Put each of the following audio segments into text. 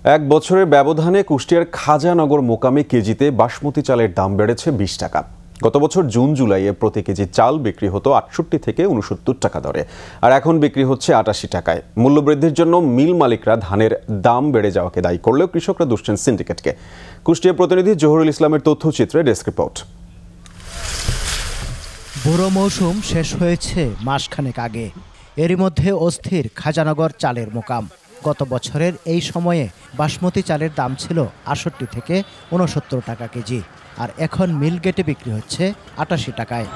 এক বছরের ব্যবধানে কুষ্টিয়ার খাজানগর মোকামে কেজিতে বাসমতি চালের দাম বেড়েছে 20 টাকা। গত বছর জুন জুলাইয়ে প্রতি কেজি চাল বিক্রি হতো 68 থেকে 69 টাকা দরে, আর এখন বিক্রি হচ্ছে 88 টাকায়। মূল্যবৃদ্ধির জন্য মিল মালিকরা ধানের দাম বেড়ে যাওয়াকে দায়ী করলেও কৃষকরা দুষছেন সিন্ডিকেটকে। কুষ্টিয়া প্রতিনিধি জহুরুল ইসলামের তথ্যচিত্রে ডেস্ক রিপোর্ট। বুড়ো মৌসুম শেষ হয়েছে মাসখানেক আগে, এরই মধ্যে অস্থির খাজানগর চালের মোকাম। গত বছরের এই সময়ে বাসমতি চালের দাম ছিল 68 থেকে 69 টাকা কেজি, আর এখন মিল গেটে বিক্রি হচ্ছে 88 টাকায়।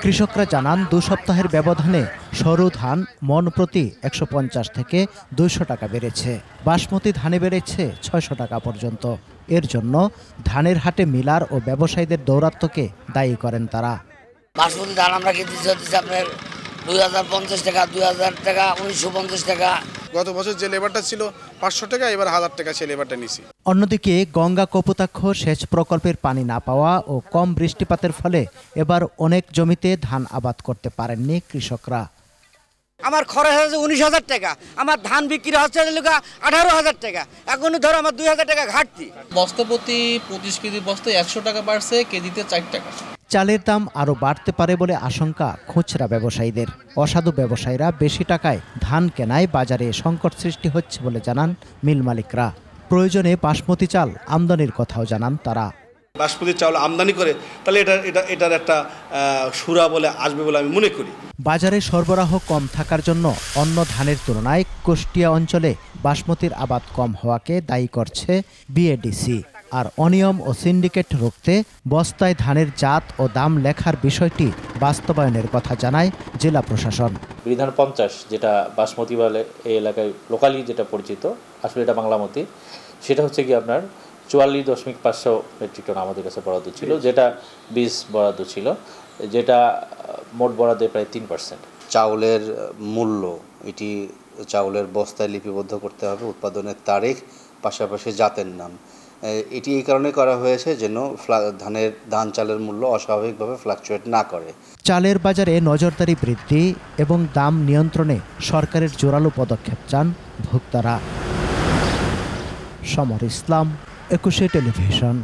কৃষকরা জানান 2 সপ্তাহের ব্যবধানে সরু ধান মন প্রতি 150 থেকে 200 টাকা বেড়েছে। বাসমতি ধানে বেড়েছে 600 টাকা পর্যন্ত। এর জন্য ধানের হাটে মিলার ও ব্যবসায়ীদের দৌরাত্ম্যকে দায়ী করেন তারা। বাসমতি ধান আমরা কিনতেছি হচ্ছে আপনার 2050 টাকা, 2000 টাকা, 1950 টাকা। গত বছর যে লেবারটা ছিল 500 টাকা, এবার 1000 টাকা সে লেবারটা নিছি। অন্যদিকে গঙ্গা কপোতাক্ষ সেচ প্রকল্পের পানি না পাওয়া ও কম বৃষ্টিপাতের ফলে এবার অনেক জমিতে ধান আবাদ করতে পারেননি কৃষকরা। আমার খরচ হচ্ছে 19,000 টাকা, আমার ধান বিক্রি হচ্ছে 18,000 টাকা। এখন ধরো আমার 2,000 টাকা ঘাটতি। বস্তাপ্রতি 25 কেজি বস্তায় 100 টাকা বাড়ছে, কেজিতে 4 টাকা। চালের দাম আরও বাড়তে পারে বলে আশঙ্কা খুচরা ব্যবসায়ীদের। অসাধু ব্যবসায়ীরা বেশি টাকায় ধান কেনায় বাজারে সংকট সৃষ্টি হচ্ছে বলে জানান মিল মালিকরা। প্রয়োজনে বাসমতি চাল আমদানির কথাও জানান তারা। বাসমতি চাল আমদানি করে তাহলে এটার একটা সুরা বলে আসবে বলে আমি মনে করি। বাজারে সরবরাহ কম থাকার জন্য অন্য ধানের তুলনায় কুষ্টিয়া অঞ্চলে বাসমতির আবাদ কম হওয়াকে দায়ী করছে বিএডিসি। আর অনিয়ম ও সিন্ডিকেট রুখতে বস্তায় ধানের জাত ও দাম লেখার বিষয়টি বাস্তবায়নের কথা জানায় জেলা প্রশাসন। বিধান 50 যেটা বাসমতি বলে এই এলাকায় লোকালি যেটা পরিচিত, আসলে এটা বাংলামতি, সেটা হচ্ছে কি আপনার 44.500 মেট্রিক টন আমাদের কাছে বরাদ্দ ছিল, যেটা বীজ বরাদ্দ ছিল, যেটা মোট বরাদ্দের প্রায় 3%। চাউলের মূল্য এটি চাউলের বস্তায় লিপিবদ্ধ করতে হবে, উৎপাদনের তারিখ, পাশাপাশি জাতের নাম। এটি এই কারণে করা হয়েছে যেন ধান চালের মূল্য অস্বাভাবিকভাবে ফ্লাকচুয়েট না করে। চালের বাজারে নজরদারি বৃদ্ধি এবং দাম নিয়ন্ত্রণে সরকারের জোরালো পদক্ষেপ চান ভোক্তারা। সমর ইসলাম, 21 টেলিভিশন।